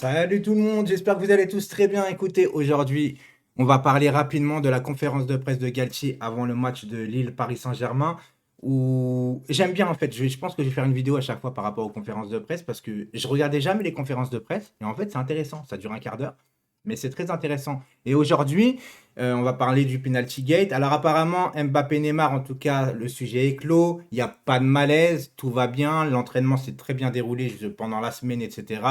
Salut tout le monde, j'espère que vous allez tous très bien. Écoutez, aujourd'hui, on va parler rapidement de la conférence de presse de Galtier avant le match de Lille-Paris Saint-Germain. Où j'aime bien en fait, je pense que je vais faire une vidéo à chaque fois par rapport aux conférences de presse parce que je regardais jamais les conférences de presse et en fait c'est intéressant, ça dure un quart d'heure, mais c'est très intéressant. Et aujourd'hui, on va parler du penalty gate. Alors apparemment, Mbappé-Neymar, en tout cas, le sujet est clos. Il n'y a pas de malaise, tout va bien. L'entraînement s'est très bien déroulé pendant la semaine, etc.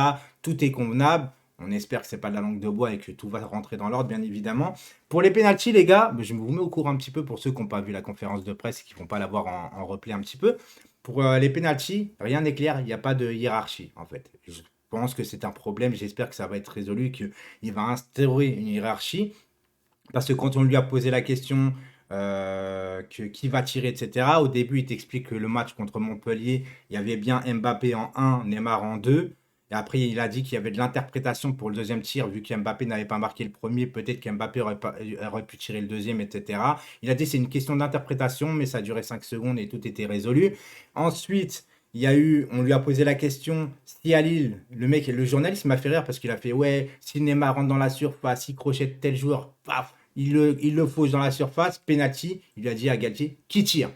Tout est convenable. On espère que c'est pas de la langue de bois et que tout va rentrer dans l'ordre, bien évidemment. Pour les pénaltys, les gars, je vous mets au courant un petit peu pour ceux qui n'ont pas vu la conférence de presse et qui ne vont pas la voir en replay un petit peu. Pour les pénaltys, rien n'est clair, il n'y a pas de hiérarchie, en fait. Je pense que c'est un problème, j'espère que ça va être résolu, qu'il va instaurer une hiérarchie. Parce que quand on lui a posé la question qui va tirer, etc., au début, il t'explique que le match contre Montpellier, il y avait bien Mbappé en un, Neymar en 2. Et après, il a dit qu'il y avait de l'interprétation pour le deuxième tir, vu qu'Mbappé n'avait pas marqué le premier, peut-être qu'Mbappé aurait pu tirer le deuxième, etc. Il a dit que c'est une question d'interprétation, mais ça a duré 5 secondes et tout était résolu. Ensuite, on lui a posé la question si à Lille, le journaliste m'a fait rire parce qu'il a fait ouais, si Neymar rentre dans la surface, il crochette tel joueur, paf, il le fauche dans la surface, penalty. Il lui a dit à Galtier qui tire.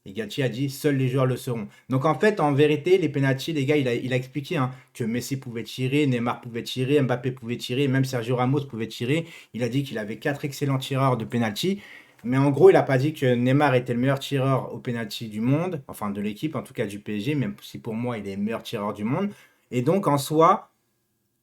Et Galtier a dit seuls les joueurs le seront. Donc en fait, en vérité, les penalty, les gars, il a expliqué que Messi pouvait tirer, Neymar pouvait tirer, Mbappé pouvait tirer, même Sergio Ramos pouvait tirer. Il a dit qu'il avait 4 excellents tireurs de penalty. Mais en gros, il n'a pas dit que Neymar était le meilleur tireur au penalty du monde, enfin de l'équipe, en tout cas du PSG, même si pour moi, il est le meilleur tireur du monde. Et donc, en soi,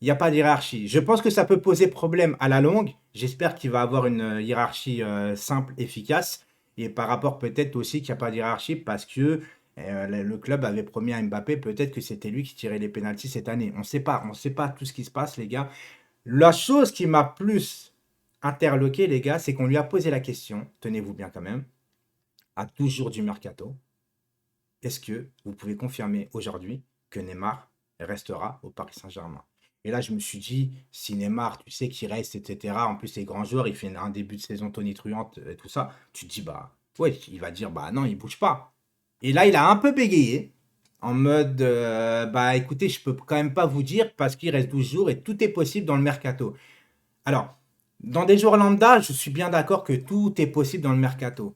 il n'y a pas de hiérarchie. Je pense que ça peut poser problème à la longue. J'espère qu'il va avoir une hiérarchie simple, efficace. Et par rapport peut-être aussi qu'il n'y a pas de hiérarchie parce que le club avait promis à Mbappé peut-être que c'était lui qui tirait les pénaltys cette année. On ne sait pas tout ce qui se passe, les gars. La chose qui m'a plus interloqué, les gars, c'est qu'on lui a posé la question, tenez-vous bien quand même, à 12 jours du mercato. Est-ce que vous pouvez confirmer aujourd'hui que Neymar restera au Paris Saint-Germain? Et là, je me suis dit, si Neymar, tu sais qu'il reste, etc. En plus, c'est grand joueur, il fait un début de saison tonitruante et tout ça. Tu te dis, bah, ouais, il va dire, bah non, il bouge pas. Et là, il a un peu bégayé, en mode, bah écoutez, je peux quand même pas vous dire parce qu'il reste 12 jours et tout est possible dans le mercato. Alors, dans des jours lambda, je suis bien d'accord que tout est possible dans le mercato.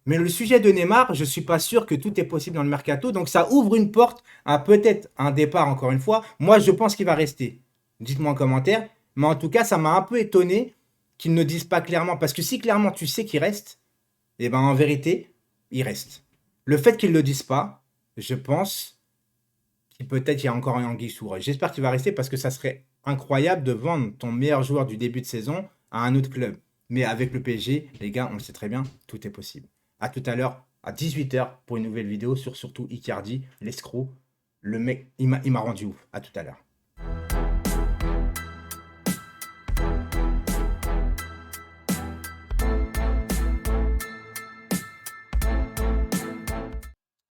Mais le sujet de Neymar, je ne suis pas sûr que tout est possible dans le mercato. Donc ça ouvre une porte à peut-être un départ, encore une fois. Moi, je pense qu'il va rester. Dites-moi en commentaire. Mais en tout cas, ça m'a un peu étonné qu'ils ne disent pas clairement. Parce que si clairement tu sais qu'il reste, eh ben en vérité, il reste. Le fait qu'ils ne le disent pas, je pense qu'il peut-être il y a encore un anguille sous roche. J'espère qu'il va rester parce que ça serait incroyable de vendre ton meilleur joueur du début de saison à un autre club. Mais avec le PSG, les gars, on le sait très bien, tout est possible. À tout à l'heure, à 18 h pour une nouvelle vidéo sur surtout Icardi, l'escroc. Le mec, il m'a rendu ouf. À tout à l'heure.